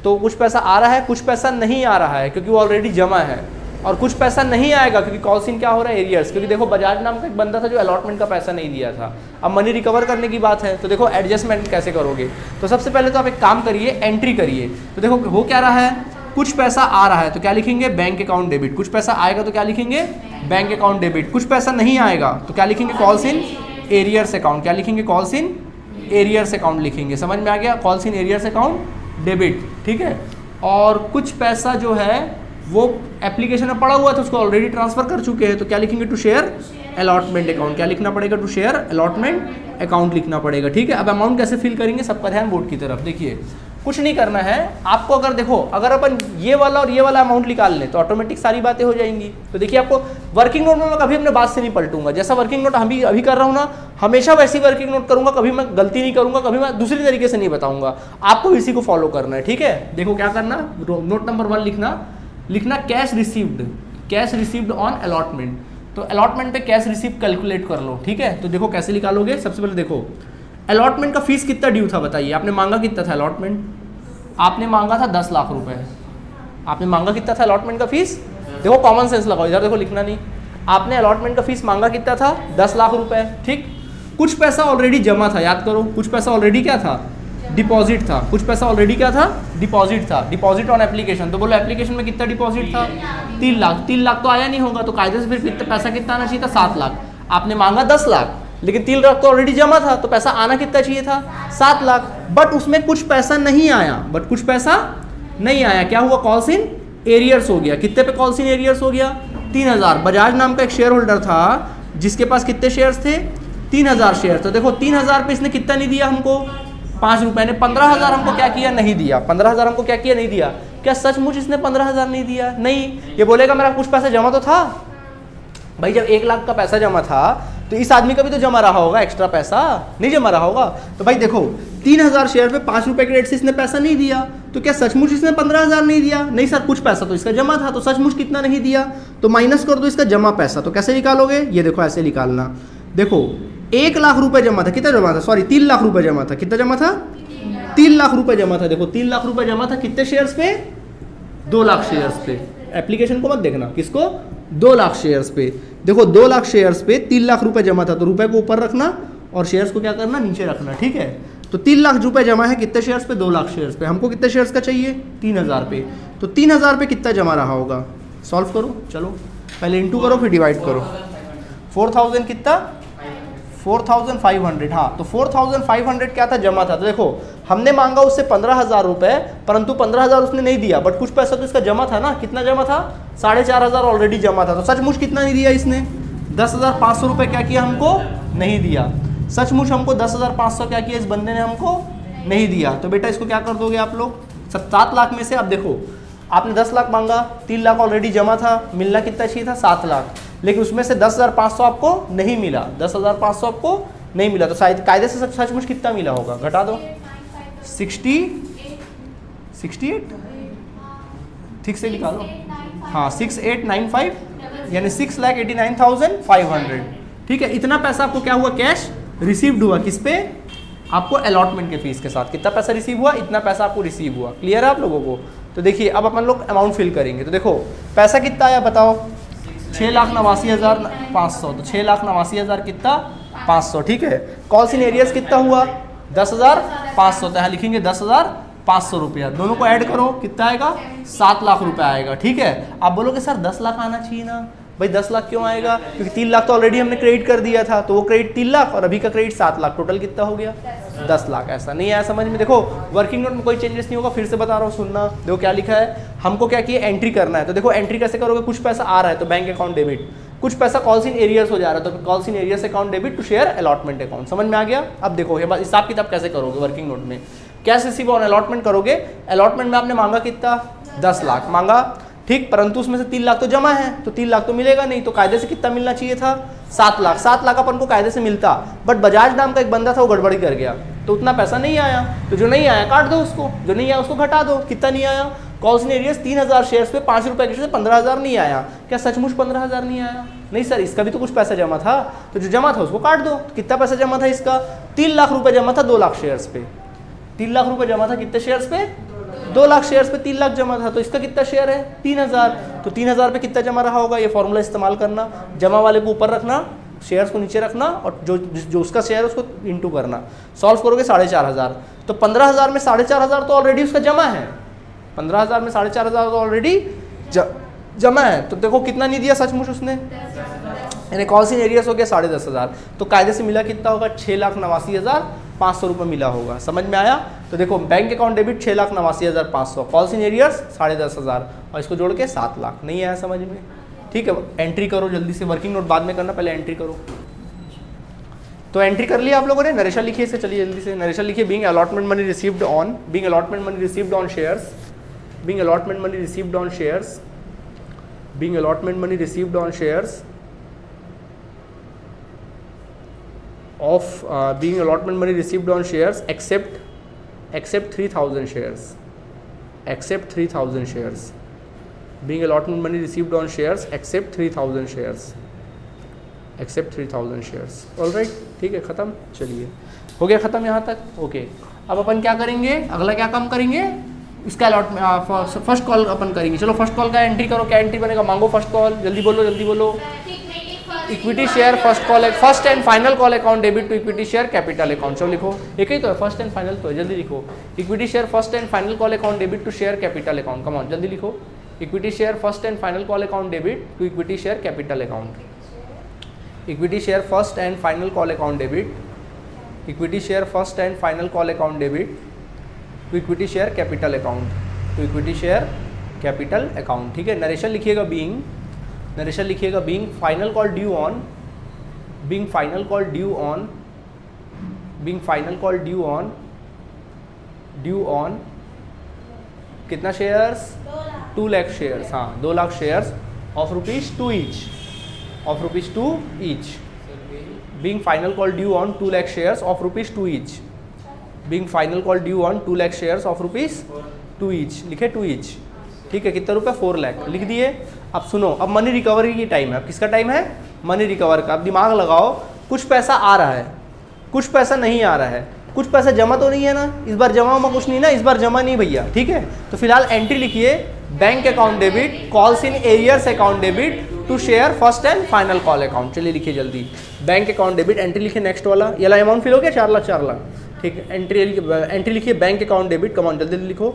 तो कुछ पैसा आ रहा है, कुछ पैसा नहीं आ रहा है क्योंकि वो ऑलरेडी जमा है। और कुछ पैसा नहीं आएगा क्योंकि कॉल सीन क्या हो रहा है, एरियर्स। क्योंकि देखो बजाज नाम का एक बंदा था जो अलॉटमेंट का पैसा नहीं दिया था, अब मनी रिकवर करने की बात है, तो देखो एडजस्टमेंट कैसे करोगे। तो सबसे पहले तो आप एक काम करिए, एंट्री करिए। तो देखो हो क्या रहा है, कुछ पैसा आ रहा है तो क्या लिखेंगे, बैंक अकाउंट डेबिट। कुछ पैसा आएगा तो क्या लिखेंगे, बैंक अकाउंट डेबिट। कुछ पैसा नहीं आएगा तो क्या लिखेंगे, कॉल्स इन एरियर्स अकाउंट। क्या लिखेंगे, कॉल्स इन एरियर्स अकाउंट लिखेंगे। समझ में आ गया, calls in arrears account debit, ठीक है। और कुछ पैसा जो है वो एप्लीकेशन में पड़ा हुआ था, उसको ऑलरेडी ट्रांसफर कर चुके हैं, तो क्या लिखेंगे, टू शेयर अलॉटमेंट अकाउंट। क्या लिखना पड़ेगा, टू शेयर अलॉटमेंट अकाउंट लिखना पड़ेगा, ठीक है। अब अमाउंट कैसे फिल करेंगे, सबका ध्यान बोर्ड की तरफ। देखिए कुछ नहीं करना है आपको, अगर देखो अगर अपन ये वाला और ये वाला अमाउंट निकाल लें तो ऑटोमेटिक सारी बातें हो जाएंगी। तो देखिए आपको वर्किंग नोट में मैं कभी अपने बात से नहीं पलटूंगा, जैसा वर्किंग नोट अभी कर रहा हूँ ना, हमेशा वैसी वर्किंग नोट करूंगा, कभी मैं गलती नहीं करूंगा, कभी मैं दूसरी तरीके से नहीं बताऊंगा, आपको इसी को फॉलो करना है, ठीक है। देखो क्या करना, नोट नंबर 1 लिखना कैश रिसीव्ड ऑन अलॉटमेंट। तो अलॉटमेंट पे कैश रिसीव कैलकुलेट कर लो, ठीक है। तो देखो कैसे निकालोगे, सबसे पहले देखो अलॉटमेंट का फीस कितना ड्यू था, बताइए। आपने मांगा कितना था अलॉटमेंट, आपने मांगा था 10 लाख रुपए। आपने मांगा कितना था अलॉटमेंट का फीस, देखो कॉमन सेंस लगाओ, इधर देखो लिखना नहीं। आपने अलॉटमेंट का फीस मांगा कितना था, 10 लाख रुपए, ठीक। कुछ पैसा ऑलरेडी जमा था, याद करो, कुछ पैसा ऑलरेडी क्या था, डिपॉजिट था। कुछ पैसा ऑलरेडी क्या था, डिपॉजिट था, डिपॉजिट ऑन एप्लीकेशन। तो बोलो एप्लीकेशन में कितना डिपॉजिट था, 3 लाख। 3 लाख तो आया नहीं होगा, तो कायदे से फिर कितना पैसा कितना आना चाहिए था, 7 लाख। आपने मांगा 10 लाख, लेकिन 3 लाख तो ऑलरेडी जमा था, तो पैसा आना कितना चाहिए था, 7 लाख। बट उसमें कुछ पैसा नहीं आया, क्या हुआ, कॉल्स इन एरियर्स हो गया। कितने पे कॉल्स इन एरियर्स हो गया, 3000। बजाज नाम का एक शेयर होल्डर था जिसके पास कितने शेयर्स थे, 3000 शेयर। तो देखो 3000 पे इसने कितना नहीं दिया हमको, 5 रुपए ने। 15,000 हमको क्या किया, नहीं दिया। 15,000 हमको क्या किया, नहीं दिया। क्या सचमुच इसने 15,000 नहीं दिया, नहीं। ये बोलेगा मेरा कुछ पैसा जमा तो था भाई, जब 1 लाख का पैसा जमा था तो इस आदमी का भी तो जमा रहा होगा, एक्स्ट्रा पैसा नहीं जमा रहा होगा। तो भाई देखो 3000 शेयर पे 5 रुपए के रेट से इसने पैसा नहीं दिया, तो क्या सचमुच इसने 15,000 नहीं दिया, नहीं सर, कुछ पैसा तो इसका जमा था, तो सचमुच कितना नहीं दिया, तो माइनस कर दो इसका जमा पैसा। तो कैसे निकालोगे, ये देखो ऐसे निकालना। देखो 1 लाख रुपए जमा था, कितना जमा था, सॉरी 3 लाख रुपए जमा था। कितना जमा था, 3 लाख रुपए जमा था। देखो 3 लाख रुपए जमा था, कितने शेयर्स पे, 2 लाख शेयर्स पे। एप्लीकेशन को मत देखना, किसको, 2 लाख शेयर्स पे। देखो 2 लाख शेयर्स पे 3 लाख रुपए जमा था, तो रुपए को ऊपर रखना और शेयर्स को क्या करना, नीचे रखना, ठीक है। तो 3 लाख रुपए जमा है कितने शेयर्स पे, 2 लाख शेयर्स पे। हमको कितने शेयर्स का चाहिए, 3000 पे। तो 3000 पे कितना जमा रहा होगा, सॉल्व करो। चलो पहले इंटू करो फिर डिवाइड करो। 4000 कितना, 4500। हाँ, तो 4500 क्या था, जमा था। तो देखो हमने मांगा उससे 15,000 रुपए, परंतु 15,000 उसने नहीं दिया, बट कुछ पैसा तो इसका जमा था ना। कितना जमा था, 4,500 ऑलरेडी जमा था। तो सचमुच कितना नहीं दिया इसने, 10,500 रुपए क्या किया, हमको नहीं दिया। सचमुच हमको 10,500 क्या किया इस बंदे ने, हमको नहीं दिया। तो बेटा इसको क्या कर दोगे आप लोग, 7 लाख में से। अब देखो आपने 10 लाख मांगा, 3 लाख ऑलरेडी जमा था, मिलना कितना चाहिए था, 7 लाख। लेकिन उसमें से 10,500 आपको नहीं मिला, 10,500 आपको नहीं मिला। तो शायद कायदे से सचमुच कितना मिला होगा, घटा दो, 68 ठीक से निकालो। हाँ 6895 यानी 6,89,500, ठीक है। इतना पैसा आपको क्या हुआ, कैश रिसीव्ड हुआ किस पे, आपको अलॉटमेंट के फीस के साथ। कितना पैसा रिसीव हुआ, इतना पैसा आपको रिसीव हुआ। क्लियर है आप लोगों को। तो देखिए अब अपन लोग अमाउंट फिल करेंगे। तो देखो पैसा कितना आया बताओ, 6,89,500। तो 6,89,000 कितना, 500। ठीक है। कॉल्स इन एरियर्स कितना हुआ, 10,500। तो यहाँ लिखेंगे 10,500 रुपया। दोनों को ऐड करो कितना आएगा, 7 लाख रुपया आएगा। ठीक है। आप बोलोगे सर 10 लाख आना चाहिए ना। भाई 10 लाख क्यों आएगा, क्योंकि 3 लाख तो ऑलरेडी हमने क्रेडिट कर दिया था, तो वो क्रेडिट 3 लाख और अभी का क्रेडिट 7 लाख, टोटल कितना हो गया, 10 लाख। ऐसा नहीं आया समझ में। देखो वर्किंग नोट में कोई चेंजेस नहीं होगा, फिर से बता रहा हूँ सुनना। देखो क्या लिखा है, हमको क्या किया, एंट्री करना है। तो देखो एंट्री कैसे करोगे, कुछ पैसा आ रहा है तो बैंक अकाउंट डेबिट, कुछ पैसा कॉल्स इन एरियर्स हो जा रहा है तो calls in arrears account debit to share allotment account. समझ में आ गया। अब देखो ये हिसाब किताब कैसे करोगे वर्किंग नोट में। कैश रिसीव ऑन अलॉटमेंट करोगे, अलॉटमेंट में आपने मांगा कितना, 10 लाख मांगा। ठीक, परंतु उसमें से 3 लाख तो जमा है, तो 3 लाख तो मिलेगा नहीं, तो कायदे से कितना मिलना चाहिए था, 7 लाख। 7 लाख अपन को कायदे से मिलता, बट बजाज नाम का एक बंदा था वो गड़बड़ी कर गया, तो उतना पैसा नहीं आया। तो जो नहीं आया काट दो उसको, जो नहीं आया उसको घटा दो। कितना नहीं आया, कॉल्स इन एरियर्स 3,000 शेयर्स पे 5 रुपए के से 15,000 नहीं आया। क्या सचमुच 15,000 नहीं आया? नहीं सर, इसका भी तो कुछ पैसा जमा था, तो जो जमा था उसको काट दो। कितना पैसा जमा था इसका, 3 लाख रुपए जमा था 2 लाख शेयर्स पे। 3 लाख रुपए जमा था कितने शेयर्स पे, 2 लाख शेयर्स पे 3 लाख जमा था, तो इसका कितना शेयर है, 3,000। तो 3,000 पे कितना जमा रहा होगा, ये फॉर्मूला इस्तेमाल करना, जमा वाले को ऊपर रखना, शेयर्स को नीचे रखना, और जो उसका शेयर है उसको इंटू करना। सॉल्व करोगे 4,500। तो 15,000 में 4,500 तो ऑलरेडी उसका जमा है, 15,000 में 4,500 तो ऑलरेडी जमा है। तो देखो कितना नहीं दिया सचमुच उसने, यानी कॉल्स इन एरियर्स हो गया 10,500। तो कायदे से मिला कितना होगा, 6,89,500 रुपये मिला होगा। समझ में आया। तो देखो bank account debit 6,89,500, calls in arrears 10,500 और इसको जोड़ के 7 लाख। नहीं आया समझ में। ठीक है, एंट्री करो जल्दी से, वर्किंग नोट बाद में करना, पहले एंट्री करो। तो एंट्री कर लिया आप लोगों ने, नरेशन लिखिए इसे, चलिए जल्दी से नरेशन लिखिए। Being allotment money received on, being allotment money received on shares, being allotment money received on shares, being allotment money received on shares of being allotment money received on shares except 3,000 shares, except 3,000 shares, being allotment money received on shares except 3,000 shares, except 3,000 shares। All right, ठीक है, ख़त्म। चलिए हो गया ख़त्म यहाँ तक। Okay, अब अपन क्या करेंगे, अगला क्या काम करेंगे, इसका अलॉटमेंट फर्स्ट कॉल अपन करेंगे। चलो फर्स्ट कॉल का एंट्री करो, क्या एंट्री बनेगा, मांगो फर्स्ट कॉल, जल्दी बोलो जल्दी बोलो। Equity share first call, first and final call account debit to equity share capital account. चलो लिखो, एक ही तो है, फर्स्ट एंड फाइनल तो है, जल्दी लिखो। Equity share first and final call account debit to share capital account, come on जल्दी लिखो। Equity share first and final call account debit to equity share capital account. Equity share first and final call account debit, equity share first and final call account debit to equity share capital account, to equity share capital account. ठीक है, narration लिखिएगा being, narration लिखिएगा being final call due on, being final call due on, being final call due on, due on कितना shares, 2 lakh shares, हाँ 2 lakh shares of ₹2 each, of ₹2 each. being final call due on 2 lakh shares of ₹2 each, being final call due on 2 lakh shares of ₹2 each, लिखे 2 each। ठीक है, कितना रुपए, 4 लाख लिख दिए। अब सुनो, अब मनी रिकवरी की टाइम है। अब किसका टाइम है, मनी रिकवर का। अब दिमाग लगाओ, कुछ पैसा आ रहा है, कुछ पैसा नहीं आ रहा है, कुछ पैसा जमा तो नहीं है ना, इस बार जमा हुआ कुछ नहीं ना, इस बार जमा नहीं भैया। ठीक है, तो फिलहाल एंट्री लिखिए, bank account debit, calls in arrears account debit to share first and final call account. चलिए लिखिए जल्दी, बैंक अकाउंट डेबिट, एंट्री लिखिए नेक्स्ट वाला, ये वाला अमाउंट फिल हो गया, 4 लाख 4 लाख। ठीक है, एंट्री लिखिए bank account debit, come on जल्दी लिखो,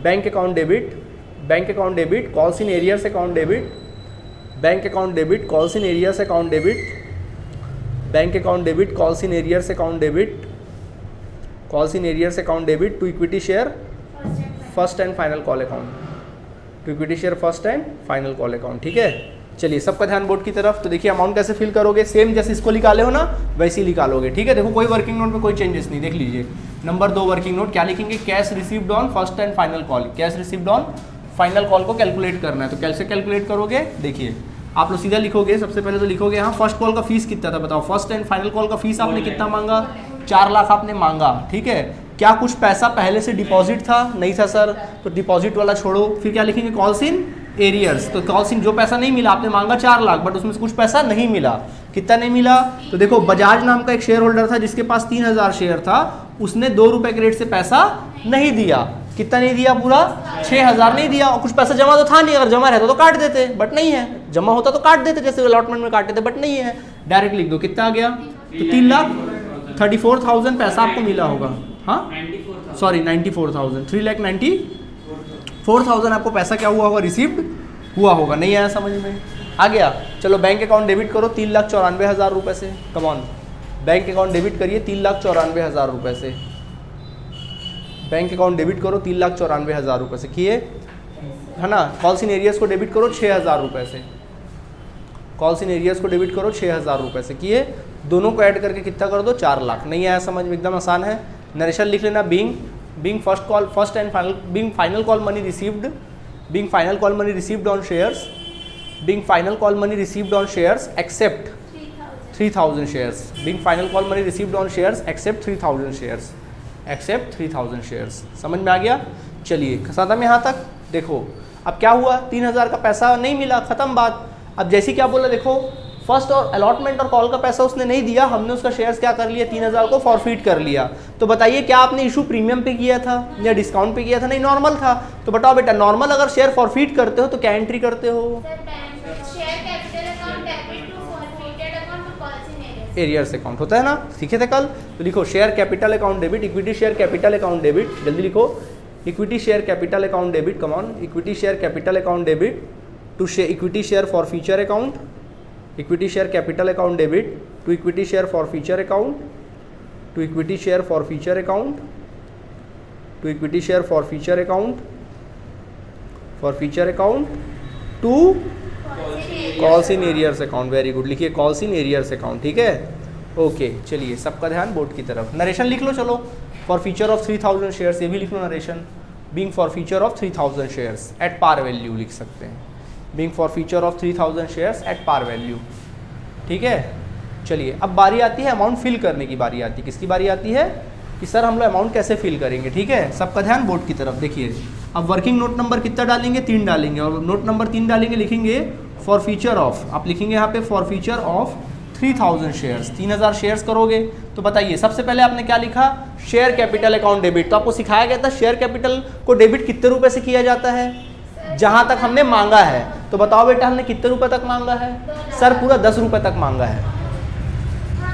bank account debit, bank account debit, calls in arrears account debit, bank account debit, calls in arrears account debit, bank account debit, calls in arrears account debit, calls in arrears account debit to equity share first and final call account, to equity share first and final call account. ठीक है, चलिए सबका ध्यान board की तरफ। तो देखिए amount कैसे फिल करोगे, सेम जैसे इसको निकाले हो ना वैसे ही निकालोगे। ठीक है, देखो कोई वर्किंग नोट में कोई चेंजेस नहीं, देख लीजिए। नंबर 2 वर्किंग नोट क्या लिखेंगे, cash received on first and final call, cash received on final call को कैलकुलेट करना है। तो कैसे कैलकुलेट करोगे, देखिए आप लोग सीधा लिखोगे, सबसे पहले तो लिखोगे यहाँ फर्स्ट कॉल का फीस कितना था, बताओ। फर्स्ट एंड फाइनल कॉल का फीस आपने कितना मांगा, 4 लाख आपने मांगा। ठीक है, क्या कुछ पैसा पहले से डिपॉजिट था, नहीं था सर, तो डिपॉजिट वाला छोड़ो। फिर क्या लिखेंगे, कॉल्स इन एरियर्स। तो कॉल्स इन जो पैसा नहीं मिला, आपने मांगा 4 लाख बट उसमें से कुछ पैसा नहीं मिला। कितना नहीं मिला? तो देखो बजाज नाम का एक शेयर होल्डर था जिसके पास 3000 शेयर था, उसने 2 रुपए के रेट से पैसा नहीं दिया। कितना नहीं दिया? पूरा 6000 नहीं दिया। और कुछ पैसा जमा तो था नहीं, अगर जमा रहता तो काट देते बट नहीं है, जमा होता तो काट देते जैसे अलॉटमेंट में काटे थे बट नहीं है, डायरेक्ट लिख दो। कितना आ गया? तो 3,34,000 पैसा आपको मिला होगा। हाँ सॉरी 94,000, 3,94,000 आपको पैसा क्या हुआ होगा? रिसीव्ड हुआ होगा। नहीं आया समझ में? आ गया। चलो बैंक अकाउंट डेबिट करो 3,94,000 रुपये से। कम ऑन, बैंक अकाउंट डेबिट करिए 3,94,000 रुपये से। बैंक अकाउंट डेबिट करो 3,94,000 रुपये से। किए है ना? कॉल्स इन एरियर्स को डेबिट करो 6,000 रुपये से। कॉल्स इन एरियर्स को डेबिट करो 6,000 रुपये से। किए, दोनों को ऐड करके कितना कर दो? 4 लाख। नहीं आया समझ में? एकदम आसान है। नरेशन लिख लेना। Being first and final, being final call money received, being final call money received on shares, being final call money received on shares except 3,000 shares, being final call money received on shares except 3,000 shares, except 3,000 shares. समझ में आ गया? चलिए खत्म यहाँ तक। देखो अब क्या हुआ? 3,000 का पैसा नहीं मिला, खत्म बात। अब जैसी क्या बोला, देखो फर्स्ट और अलॉटमेंट और कॉल का पैसा उसने नहीं दिया, हमने उसका शेयर्स क्या कर लिया? 3,000 को फॉरफिट कर लिया। तो बताइए क्या आपने इशू प्रीमियम पे किया था या डिस्काउंट पे किया था? नहीं, नॉर्मल था। तो बताओ बेटा, नॉर्मल अगर शेयर फॉरफिट करते हो तो क्या एंट्री करते हो? एरियर्स अकाउंट होता है ना, सीखे थे कल। तो लिखो share capital account debit, equity share capital account debit. जल्दी लिखो, equity share capital account debit. Come on, equity share capital account debit to equity share for future account, equity share capital account debit to equity share for future account, to equity share for future account, to equity share for future account, for future account to calls in arrears account. Very good, लिखिए calls in arrears account. ठीक है, okay. चलिए सबका ध्यान board की तरफ। Narration लिख लो। चलो, फॉर फ्यूचर ऑफ 3,000 शेयर्स, ये भी लिख लो narration. Being forfeiture of 3,000 shares at par value लिख सकते हैं। Being forfeiture of 3,000 shares at par value. ठीक है, चलिए अब बारी आती है अमाउंट फिल करने की। बारी आती है किसकी? बारी आती है कि सर हम लोग अमाउंट कैसे फिल करेंगे। ठीक है, सबका ध्यान बोर्ड की तरफ। देखिए अब वर्किंग नोट नंबर कितना डालेंगे? 3 डालेंगे। और नोट नंबर 3 डालेंगे, लिखेंगे फॉर फ्यूचर ऑफ, आप लिखेंगे यहाँ पे for future of 3,000 shares. 3,000 shares करोगे तो बताइए सबसे पहले आपने क्या लिखा? Share capital account debit. तो आपको सिखाया गया था शेयर कैपिटल को डेबिट कितने रुपए से किया जाता है? जहां तक हमने मांगा है। तो बताओ बेटा हमने कितने रुपए तक मांगा है? सर पूरा 10 रुपए तक मांगा है।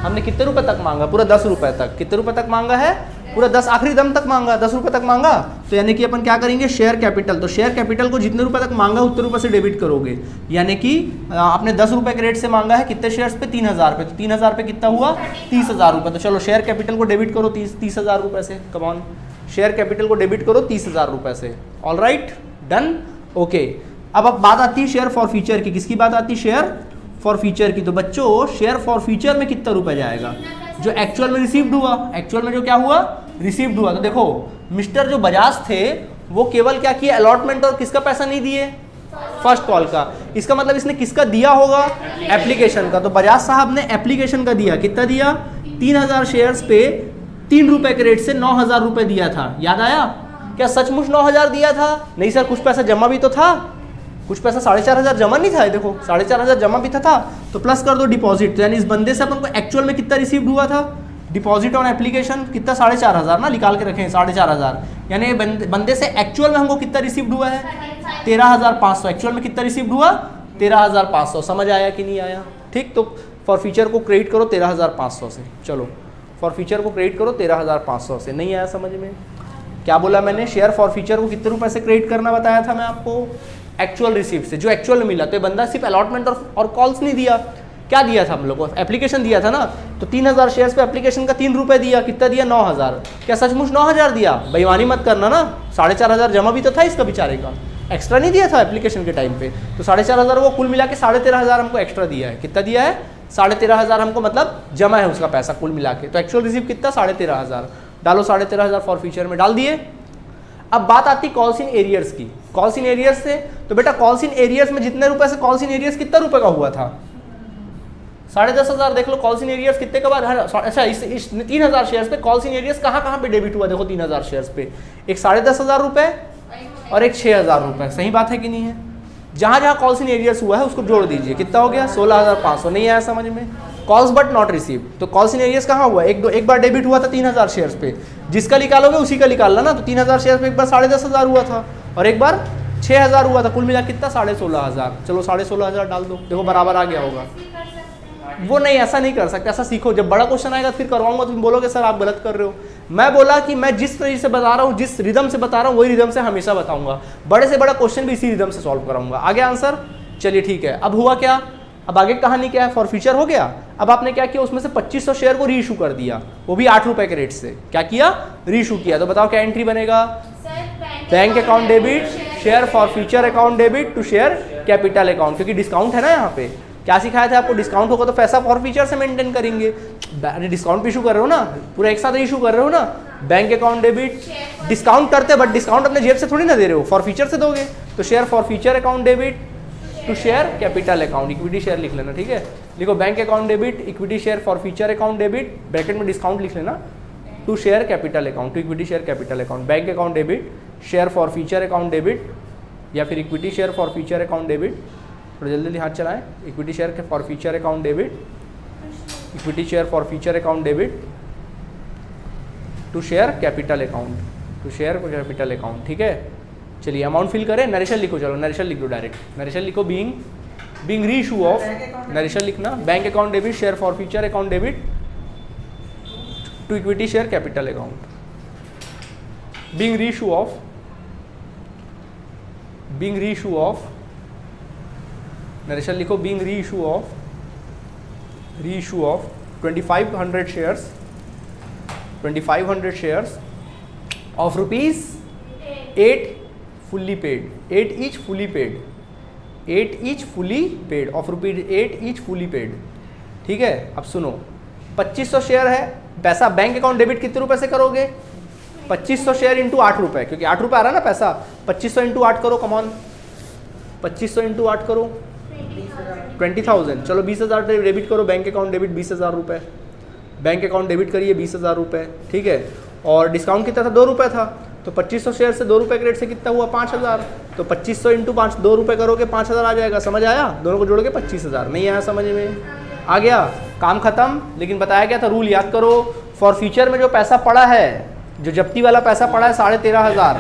हमने कितने रुपए तक मांगा? पूरा 10 रुपए तक। कितने रुपए तक मांगा है? पूरा 10, आखिरी दम तक मांगा, 10 रुपए तक मांगा। तो यानी कि अपन क्या करेंगे? Share capital. तो शेयर कैपिटल को जितने रुपए तक मांगा उतने रुपए से डेबिट करोगे। यानी कि आपने 10 रुपए के रेट से मांगा है, कितने शेयर्स पे? 3,000 पे। तो 3,000 पे कितना हुआ? 30,000 रुपये। तो चलो शेयर कैपिटल को डेबिट करो 30,000 रुपये से। कम ऑन, शेयर कैपिटल को डेबिट करो 30,000 रुपये से। All right, done, okay. अब बात आती है शेयर फॉर फ्यूचर की। किसकी बात आती है? शेयर फॉर फ्यूचर की। तो बच्चों शेयर फॉर फ्यूचर में कितना रुपए जाएगा? जो एक्चुअल में रिसीव्ड हुआ, एक्चुअल में जो क्या हुआ? रिसीव्ड हुआ। तो देखो मिस्टर जो बजाज थे वो केवल क्या किए? अलॉटमेंट और किसका पैसा नहीं दिए? फर्स्ट कॉल का। इसका मतलब इसने किसका दिया होगा? एप्लीकेशन का। तो बजाज साहब ने एप्लीकेशन का दिया। कितना दिया? 3,000 शेयर्स पे 3 रुपए के रेट से 9,000 रुपए दिया था। याद आया? क्या सचमुच 9,000 दिया था? नहीं सर, कुछ पैसा जमा भी तो था। कुछ पैसा 4,500 जमा नहीं था। देखो 4,500 जमा भी था। तो प्लस कर दो डिपॉजिट। तो यानी इस बंदे से अपन को एक्चुअल में कितना रिसीव्ड हुआ था? डिपॉजिट ऑन एप्लीकेशन कितना? 4,500 ना, निकाल के रखें 4,500। यानी बंदे से एक्चुअल में हमको कितना रिसीव्ड हुआ है? 13,500। एक्चुअल में कितना रिसीव्ड हुआ? 13,500। समझ आया कि नहीं आया? ठीक, तो फॉर फ्यूचर को क्रेडिट करो 13,500 से। चलो फॉर फ्यूचर को क्रेडिट करो 13,500 से। नहीं आया समझ में? क्या बोला मैंने? शेयर फॉर फ्यूचर को कितने रुपए से क्रेडिट करना बताया था मैं आपको? एक्चुअल रिसीव्ड से, जो एक्चुअल में मिला। तो ये बंदा सिर्फ अलॉटमेंट और कॉल्स नहीं दिया। क्या दिया था हम लोग को? एप्लीकेशन दिया था ना। तो 3,000 शेयर्स पे एप्लीकेशन का 3 रुपए दिया। कितना दिया? 9,000। क्या सचमुच 9,000 दिया? बेईमानी मत करना ना। 4,500 जमा भी तो था इसका बेचारे का, एक्स्ट्रा नहीं दिया था एप्लीकेशन के टाइम पे। तो 4,500 वो कुल मिला के 13,500 हमको एक्स्ट्रा दिया है। कितना दिया है? 13,500 हमको मतलब जमा है उसका पैसा कुल मिला के। तो एक्चुअल रिसीव कितना? 13,500। डालो 13,500 फॉर फ्यूचर में, डाल दिए। अब बात आती कॉल्स इन एरियर्स की। कॉल्स इन एरियर्स से तो बेटा कॉल्स इन एरियर्स में जितने रुपए से कॉल्स इन एरियर्स कितना रुपए का हुआ था? 10,500। देख लो कॉल्स इन एरियर्स कितने का बाद। अच्छा इस 3,000 शेयर्स पे कॉल्स इन एरियर्स कहाँ पे डेबिट हुआ? देखो 3,000 शेयर्स पे एक 10,500 रुपए और एक 6,000 रुपए। सही बात है कि नहीं है? जहाँ जहाँ कॉल्स इन एरियर्स हुआ है उसको जोड़ दीजिए, कितना हो गया 16,500। नहीं आया समझ में? कॉल्स बट नॉट रिसीव, तो कॉल्स इन एरियर्स कहाँ हुआ? एक बार डेबिट हुआ था 3,000 शेयर्स पे, जिसका निकालोगे उसी का निकालना ना। तो 3,000 शेयर्स पे एक बार 10,500 हुआ था और एक बार 6,000 हुआ था, कुल मिला कितना 16,500। चलो 16,500 डाल दो, देखो बराबर आ गया होगा। वो नहीं, ऐसा नहीं कर सकते, ऐसा सीखो। जब बड़ा क्वेश्चन आएगा फिर करवाऊंगा, तुम बोलोगे सर आप गलत कर रहे हो। मैं बोला कि मैं जिस तरीके से बता रहा हूँ, जिस रिदम से बता रहा हूँ, वही रिदम से हमेशा बताऊंगा। बड़े से बड़ा क्वेश्चन भी इसी रिदम से सॉल्व कराऊंगा। आगे आंसर, चलिए ठीक है। अब हुआ क्या, अब आगे कहानी क्या है, फॉर फ्यूचर हो गया। अब आपने क्या किया, उसमें से 2500 शेयर को री इशू कर दिया, वो भी 8 रुपए के रेट से। क्या किया, री इशू किया। तो बताओ क्या एंट्री बनेगा? Bank account debit, share for future account debit to share capital account, क्योंकि डिस्काउंट है ना यहाँ पे। क्या सिखाया था आपको? डिस्काउंट होगा तो पैसा फॉर फ्यूचर से मेंटेन करेंगे। डिस्काउंट भी इशू कर रहे हो ना, पूरा एक साथ इशू कर रहे हो ना। बैंक अकाउंट डेबिट, डिस्काउंट करते बट डिस्काउंट अपने जेब से थोड़ी ना दे रहे हो, फॉर फ्यूचर से दोगे। तो share for future account debit to share capital account, equity share लिख लेना, ठीक है। लिखो bank account debit, equity share for future account debit, bracket में डिस्काउंट लिख लेना, to share capital account, to equity share capital account. Bank account debit, share for future account debit, या फिर equity share for future account debit. थोड़ा जल्दी जल्दी हाथ चलाएं। Equity share for future account debit, equity share for future account debit to share capital account, to share capital account, ठीक है। चलिए अमाउंट फिल करें, नरेशन लिखो, चलो नरेशन लिख दो डायरेक्ट। नरेशन लिखो, being reissue of, narration लिखना, bank account debit, share for future account debit to equity share capital account, being reissue of, being reissue of, narration लिखो, being reissue of, reissue of 2500 shares, 2500 shares of rupees 8 fully paid, 8 each fully paid, 8 each fully paid of rupees 8 each fully paid, ठीक है। अब सुनो, 2500 share है, पैसा bank account debit कितने रुपए से करोगे? 2500 शेयर इंटू 8 रुपए, क्योंकि 8 रुपए आ रहा है ना पैसा। 2500 इंटू 8 करो, कमॉन, 2500 इंटू 8 करो, 20,000। चलो 20,000 डेबिट करो, बैंक अकाउंट डेबिट 20,000 रुपये, बैंक अकाउंट डेबिट करिए 20,000 रुपये, ठीक है। और डिस्काउंट कितना था? 2 रुपये था। तो 2500 शेयर से 2 रुपये के रेट से कितना हुआ? 5,000। तो 2500 इंटू 5, 2 रुपये करोगे 5,000 आ जाएगा। समझ आया? दोनों को जोड़ोगे 25,000। नहीं आया समझ में? आ गया, काम खत्म। लेकिन बताया गया था, रूल याद करो, फॉर फ्यूचर में जो पैसा पड़ा है, जो जप्ती वाला पैसा पड़ा है 13,500,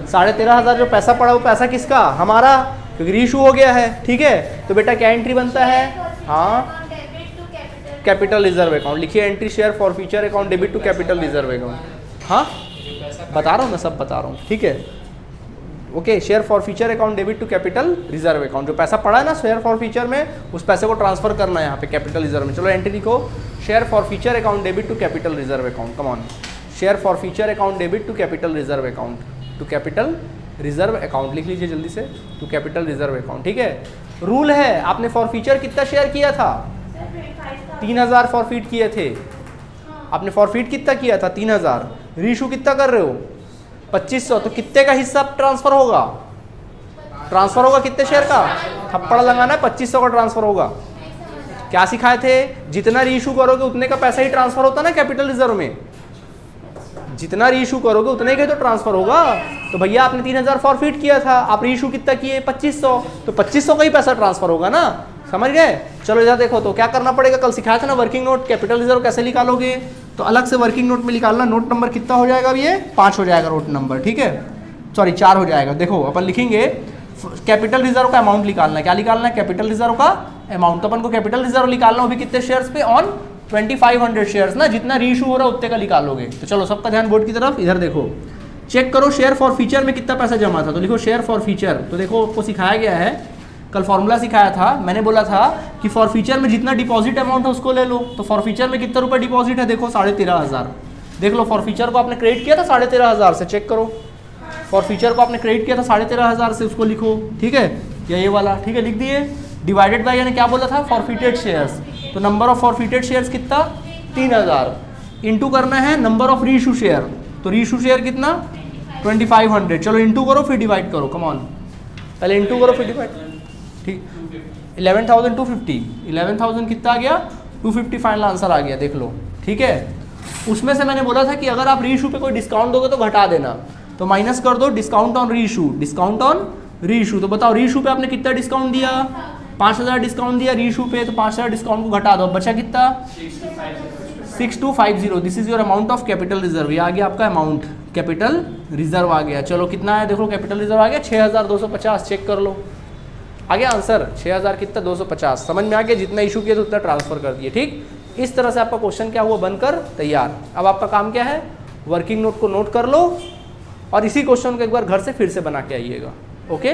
13,500 जो पैसा पड़ा, वो पैसा किसका? हमारा, क्योंकि रीइशू हो गया है, ठीक है। तो बेटा क्या एंट्री बनता है? हाँ, कैपिटल रिजर्व अकाउंट लिखिए, entry share for future account debit to capital reserve account. हाँ बता रहा हूँ, मैं सब बता रहा हूँ, ठीक है। Okay, share for future account debit to capital reserve account, जो पैसा पड़ा है ना शेयर फॉर फ्यूचर में, उस पैसे को ट्रांसफर करना है यहाँ पे कैपिटल रिजर्व में। चलो एंट्री लिखो, share for future account debit to capital reserve account, come on, share for future account debit to capital reserve account, to capital reserve account लिख लीजिए जल्दी से, टू कैपिटल रिजर्व अकाउंट, ठीक है। Rule है, आपने फॉर फ्यूचर कितना share किया था? 3,000 फॉरफिट किए थे आपने। फॉरफिट कितना किया था? 3,000। रीइशू कितना कर रहे हो? 2500। तो कितने का हिस्सा ट्रांसफर होगा? ट्रांसफर होगा कितने शेयर का? थप्पड़ लगाना है, 2500 का ट्रांसफर होगा। क्या सिखाए थे? जितना रीइशू करोगे उतने का पैसा ही ट्रांसफर होता ना कैपिटल रिजर्व में। जितना रीइशू करोगे उतने का तो ट्रांसफर होगा। तो भैया आपने 3,000 फॉरफिट किया था, आप रीइशू कितना किए? 2500। तो 2500 का ही पैसा ट्रांसफर होगा ना, समझ गए? चलो इधर देखो, तो क्या करना पड़ेगा? कल सिखाया था ना वर्किंग नोट, कैपिटल रिजर्व कैसे निकालोगे। तो अलग से वर्किंग नोट में निकालना। नोट नंबर कितना हो जाएगा? ये 5 हो जाएगा नोट नंबर, ठीक है, सॉरी 4 हो जाएगा। देखो अपन लिखेंगे कैपिटल रिजर्व का अमाउंट निकालना है। क्या निकालना है? कैपिटल रिजर्व का अमाउंट। तो अपन को कैपिटल रिजर्व निकालना, वो भी कितने शेयर्स पे? ऑन 2500 शेयर्स ना, जितना रीइशू हो रहा है उतने का निकालोगे। तो चलो सबका ध्यान बोर्ड की तरफ, इधर देखो, चेक करो शेयर फॉर फ्यूचर में कितना पैसा जमा था। तो लिखो शेयर फॉर फ्यूचर। तो देखो आपको सिखाया गया है, कल फॉर्मूला सिखाया था, मैंने बोला था कि फॉर फ्यूचर में जितना डिपॉजिट अमाउंट है उसको ले लो। तो फॉर फ्यूचर में कितना रुपए डिपॉजिट है? देखो 13,500। देख लो फॉर फ्यूचर को आपने क्रेडिट किया था 13,500 से, चेक करो। फॉर फ्यूचर को आपने क्रेडिट किया था 13,500 से, उसको लिखो, ठीक है, या ये वाला, ठीक है, लिख दिए। डिवाइडेड बाय, यानी क्या बोला था? Forfeited shares. तो नंबर ऑफ फॉरफिटेड शेयर्स कितना? 3,000। इंटू करना है नंबर ऑफ रीइशू शेयर। तो रीइशू शेयर कितना? 2500। चलो इंटू करो फिर डिवाइड करो, कम ऑन, पहले इंटू करो फिर डिवाइड, ठीक। 11,250, 11,000 कितना आ गया? 250 फाइनल आंसर आ गया, देख लो, ठीक है। उसमें से मैंने बोला था कि अगर आप रीइशू पे कोई डिस्काउंट दोगे तो घटा देना। तो माइनस कर दो discount on reissue, discount on री इशू, तो बताओ री इशू पे आपने कितना डिस्काउंट दिया, 5000 डिस्काउंट दिया री इशू पे, तो 5000 डिस्काउंट को घटा दो, बचा कितना 6250। This is your amount of capital reserve, ये आ गया आपका अमाउंट कैपिटल रिजर्व आ गया। चलो कितना है देखो, कैपिटल रिजर्व आ गया 6250, चेक कर लो, आ गया आंसर 6000 कितना 250। समझ में आ गया, जितना इशू किया तो उतना ट्रांसफर कर दिए। ठीक, इस तरह से आपका क्वेश्चन क्या हुआ, बनकर तैयार। अब आपका काम क्या है, वर्किंग नोट को नोट कर लो और इसी क्वेश्चन को एक बार घर से फिर से बना के आइएगा। ओके,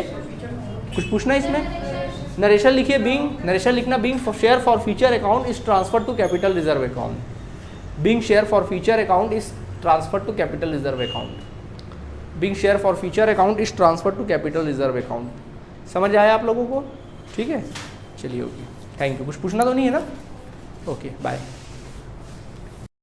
कुछ पूछना है इसमें? नरेशन लिखिए, बीइंग, नरेशन लिखना being share for future account is transfer to capital reserve account, being share for future account is transfer to capital reserve account, being share for future account is transfer to capital reserve account. समझ आया आप लोगों को? ठीक है, चलिए okay, thank you. कुछ पूछना तो नहीं है ना? Okay, bye.